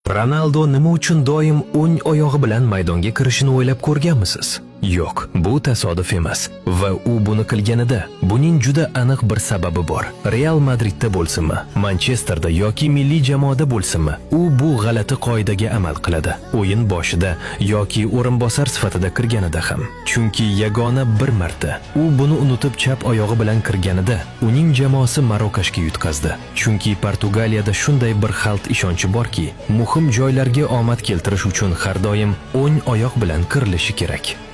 Ronaldo nima uchun doim o'ng oyog'i bilan maydonga kirishini o'ylab ko'rganmisiz? Yo'q, bu tasodif emas va u buni qilganida buning juda aniq bir sababi bor. Real Madridda bo'lsinmi, Manchesterda yoki milliy jamoada bo'lsinmi, u bu g'alati qoidaga amal qiladi. O'yin boshida yoki o'rinbosar sifatida kirganida ham. Chunki yagona bir marta u buni unutib chap oyog'i bilan kirganida uning jamoasi Marokashga yutqazdi. Chunki Portugaliyada shunday bir xalq ishonchi borki, muhim joylarga omad keltirish uchun har doim o'ng oyoq bilan kirilishi kerak.